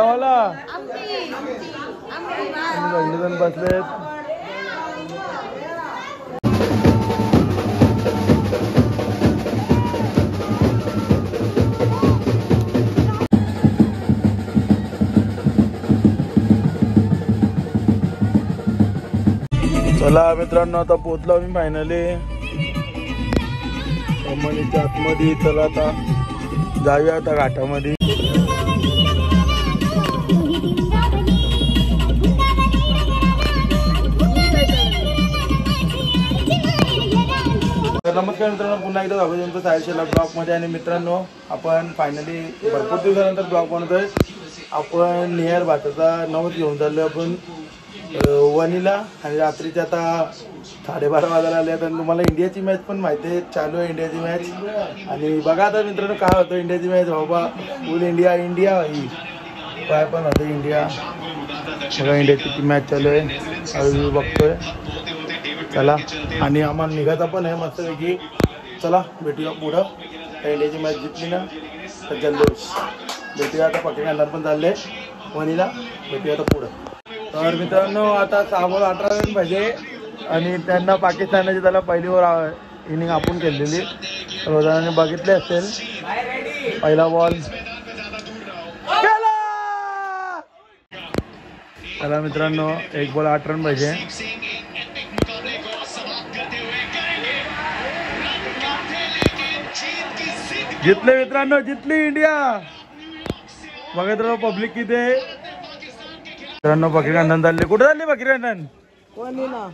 मला सगळेजण बसलेत. चला मित्रांनो आता पोहोचलो आम्ही फायनली कमानीच्या आतमध्ये. चला आता जाऊया आता घाटामध्ये. नमस्कार मित्रांनो, पुन्हा एकदा स्वागत तुमचं सायशेला ब्लॉगमध्ये. आणि मित्रांनो आपण फायनली भरपूर दिवसानंतर ब्लॉग बनवतोय. आपण नियर भाताचा नवस घेऊन चाललो आपण वणीला. आणि रात्रीचे आता 12:30 वाजायला आले. तर तुम्हाला इंडियाची मॅच पण माहिती आहे, चालू आहे इंडियाची मॅच. आणि बघा आता मित्रांनो काय होतं इंडियाची मॅच. बाबा फुल इंडिया इंडिया ही काय पण होतं इंडिया. बघा इंडियाची मॅच चालू आहे, अजून बघतोय. चला आणि आम्हाला निघायचा पण आहे मस्तपैकी. चला भेटूया पुढं. इंडियाची मॅच जिंकली ना तर जल्लोष. भेटूया आता पाकिस्तानला पण चालले वणीला. भेटूया आता पुढं. तर मित्रांनो आता 6-18 रन पाहिजे. आणि त्यांना पाकिस्तानाची त्याला पहिली ओव्हर इनिंग आपण खेळलेली रोजाने बघितले असेल. पहिला बॉल चला मित्रांनो 1 बॉल 8 रन पाहिजे. जितले मित्रांनो, जितली इंडिया. बघत राहा पब्लिक किती आहे मित्रांनो. बकरी खानदान चालले. कुठे चालले बकरी खानदान? वणीला.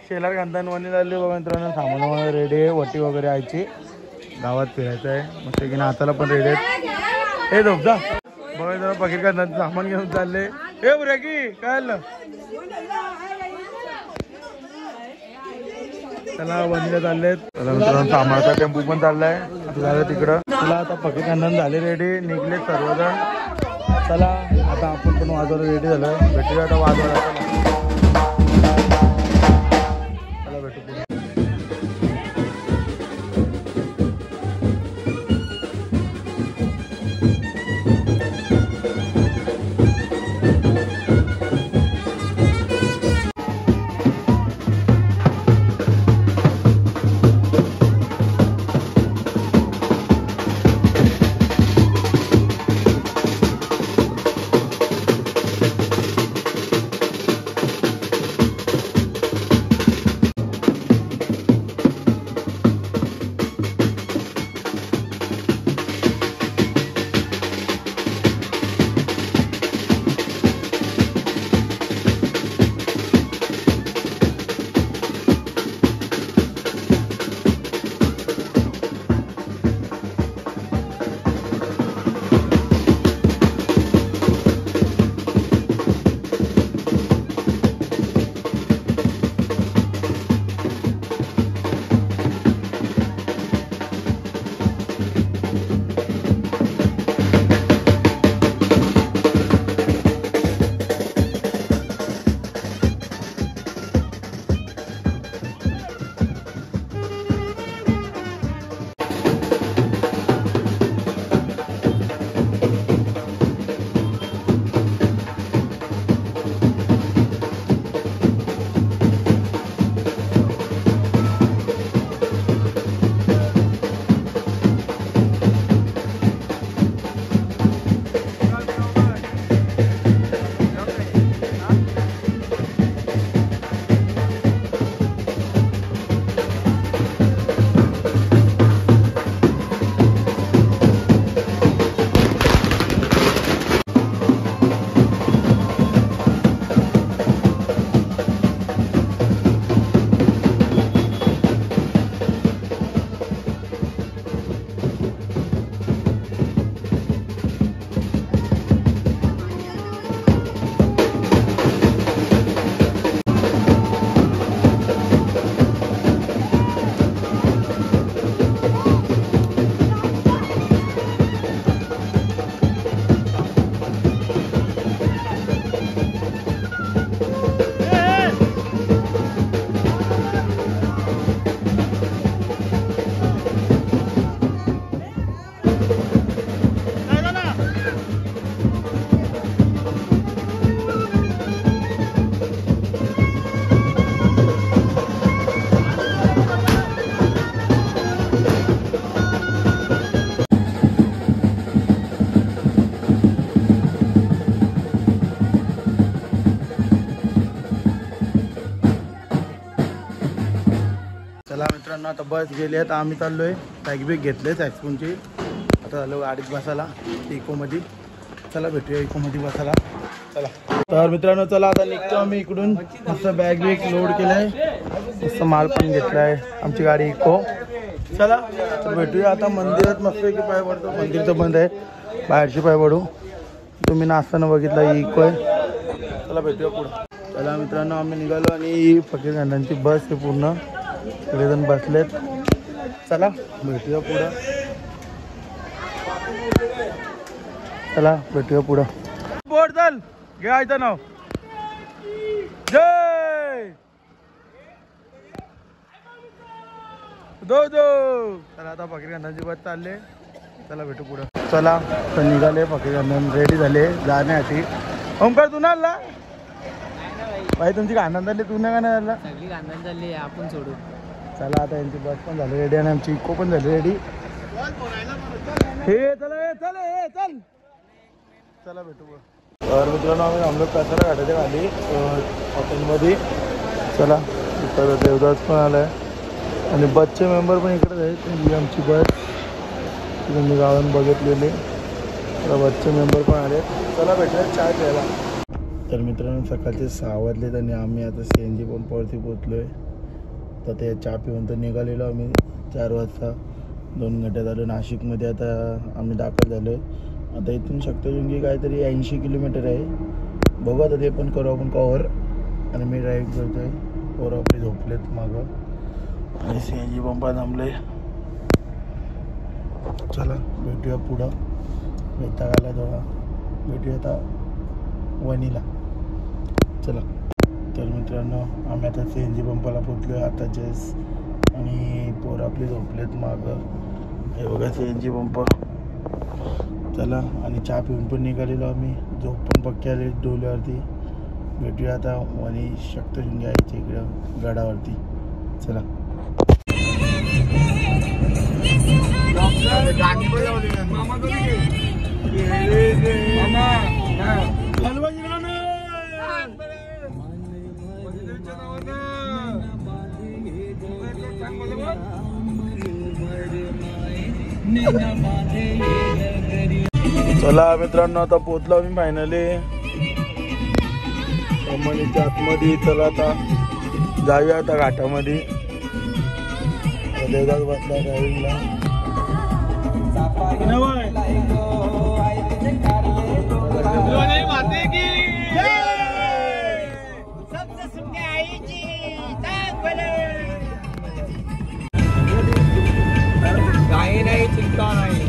शेलार खानदान वणी चालले. बघा मित्रांनो सामान वगैरे रेडी आहे. वटी वगैरे आयची. गावात फिरायचं आहे मस्त की नाचायला पण रेडी आहेत. हे झोपजा. बघा जरा बकरी खानदान सामान घेऊन चालले. हे बरं की काय आलं. चला वणीला चाललेत. चला मित्रांनो सामानाचा टेम्पो पण चाललाय झालं तिकडं. चला आता बकरी खानदान झाले रेडी, निघले सर्वजण. चला आता आपण पण वाजवायला रेडी झालं. भेटूया आता वाजवायला. चला भेटू पुढे. चला मित्रांनो आता बस गेली आहे, तर आम्ही चाललोय बॅग बिग घेतले सॅक्सपूनची. आता झालं गाडीत बसायला इकोमध्ये. चला भेटूया इकोमध्ये बसायला. चला तर मित्रांनो चला आता निघतो आम्ही इकडून. मस्त बॅग बिग लोड केलंय, मस्त माल पण घेतलाय आमची गाडी इको. चला तर भेटूया आता मंदिरात. मस्त की पाय पडतो, मंदिर तर बंद आहे, बाहेरची पाय पडू. तुम्ही नाचताना बघितला इको आहे. चला भेटूया पुढं. चला मित्रांनो आम्ही निघालो आणि फकीर खानदानची बस आहे पूर्ण, सगळेजण बसलेत. चला भेटूया पुढं. चला भेटूया पुढं. बोर्ड चल घ्यायचं नाव जय दो दो. चला आता फकीर खानदानची बस चालले. चला भेटू पुढं. चला तर निघाले फकीर खानदान, रेडी झाले जाण्यासाठी. ओमकार तू ना आला भाई, तुमची आनंद झाली, तू नाही का नाही झाला? सगळी आनंद झाली, आपण सोडू. चला आता यांची बस पण झाली रेडी आणि आमची इको पण झाली रेडी. हे चला चल चल. चला भेटू. तर मित्रांनो आम्ही थांबलो कचरा घाटाच्या खाली हॉटेलमध्ये. चला इकडं देवदास पण आलाय आणि बसचे मेंबर पण इकडेच आहेत. ही आमची बस तुम्ही गावात बघितलेली. तर बसचे मेंबर पण आले. चला भेटूया चाय प्यायला. तर मित्रांनो सकाळचे 6 वाजलेत आणि आम्ही आता CNG पंपावरती पोचलो आहे. तर ते चहा पिऊन तर निघालेलो आम्ही 4 वाजता. 2 घंटे झालं नाशिकमध्ये आता आम्ही दाखल झालो आहे. आता इथून शक्तशृंगी काहीतरी 80 किलोमीटर आहे. बघू आता ते पण करू आपण कवर. आणि मी ड्राईव्ह करतो आहे, पोरं आपली झोपलेत मागं आणि CNG पंपा थांबले. चला भेटूया पुढं. वैताग आला थोडा, भेटूया आता वणीला. चला तर मित्रांनो आम्ही आता CNG पंपाला पोचलो आहे आता जस्ट. आणि पोरं आपली झोपलेत मागं. हे बघा CNG पंप. चला आणि चहा पिऊन पण निघालेलो आम्ही. झोप पण पक्की आली डोल्यावरती. भेटूया आता वणी शक्तशृंगी यायची इकडं गडावरती. चला चला मित्रांनो आता पोचलो आम्ही फायनली अंबानीच्या आतमध्ये. चला आता जाऊया आता घाटामध्ये. देवदास बसला ड्रायव्हिंगला. काही नाही, चिंता नाही.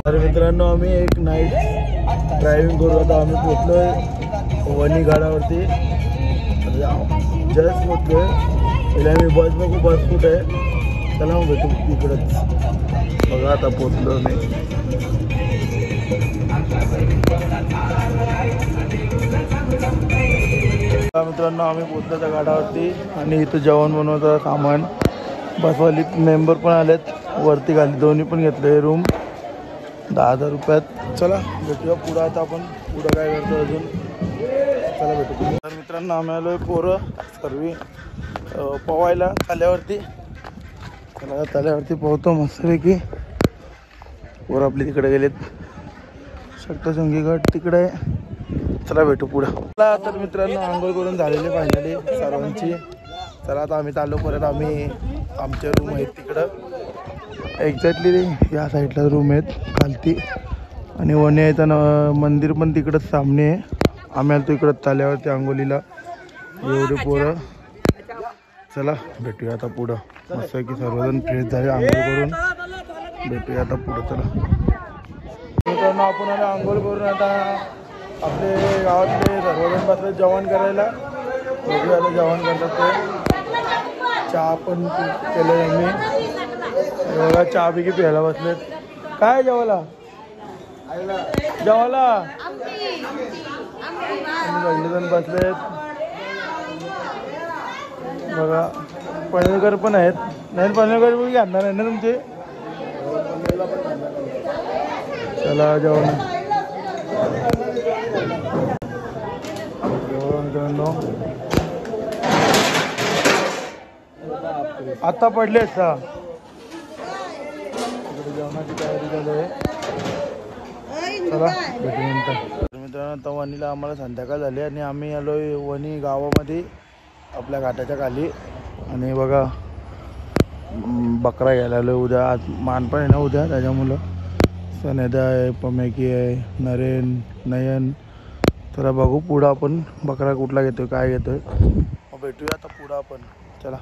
तर मित्रांनो आम्ही एक नाईट ड्रायव्हिंग करू. आता आम्ही पोचलोय वणी गडावरती. जस्ट पोचलोय. पहिले आम्ही बस बघू बस कुठे आहे. चला मग भेटू इकडंच. बघा आता पोचलो मी. मित्रांनो आम्ही पोचलो त्या गाडावरती आणि इथं जेवण बनवतं सामान. बसवाली मेंबर पण आलेत वरती खाली, दोन्ही पण घेतले रूम 10,000 रुपयात. चला भेटूया पुढं. आता आपण पुढं काय करतो अजून. चला भेटू. तर मित्रांनो आम्ही आलो आहे पोरं सर्व पोवायला तल्यावरती. चला तल्यावरती पोहतो मस्तपैकी. पोरं आपली तिकडे गेलेत. शक्तशृंगी गड तिकडे आहे. चला भेटू पुढं. चला तर मित्रांनो आंघोळ करून झालेली फायनली सर्वांची. चला आता आम्ही चाललो परत. आम्ही आमच्या रूम आहेत तिकडं एक्झॅक्टली या साईडला रूम आहेत खालती. आणि वणी यायचं ना मंदिर पण तिकडंच सामने आहे. आम्ही आलो इकडं ताल्यावरती आंघोलीला एवढे पोरं. चला भेटूया आता पुढं. मस्त की सर्वजण फ्रेश झाले आंघोळ करून. भेटूया आता पुढं. चला मित्रांनो आपण आता आंघोळ करून आता आपले गावातले सर्वजण बसले जेवण करायला. बघूया आता जेवण करतात ते. चहा पण केलं यांनी. बघा चहा पिकी प्यायला बसलेत. काय जेवायला जेवायला सगळेजण बसलेत बघा. पनवेलकर पण आहेत. नाही पनवेलकर पण आणणार आहे ना तुमचे. चला जेवण आता पडलेत का जेवणाची तयारी झाली आहे. चला भेटू नंतर. मित्रांनो आता वणीला आम्हाला संध्याकाळ झाली आणि आम्ही आलोय वणी गावामध्ये आपल्या घाटाच्या खाली. आणि बघा बकरा घ्यायला आलोय. उद्या आज मानपण आहे ना उद्या, त्याच्यामुळं सनेदा आहे, पमेकी आहे, नरेन, नयन. चला बघू पुढं आपण बकरा कुठला घेतोय काय घेतोय. भेटूया आता पुढं आपण. चला.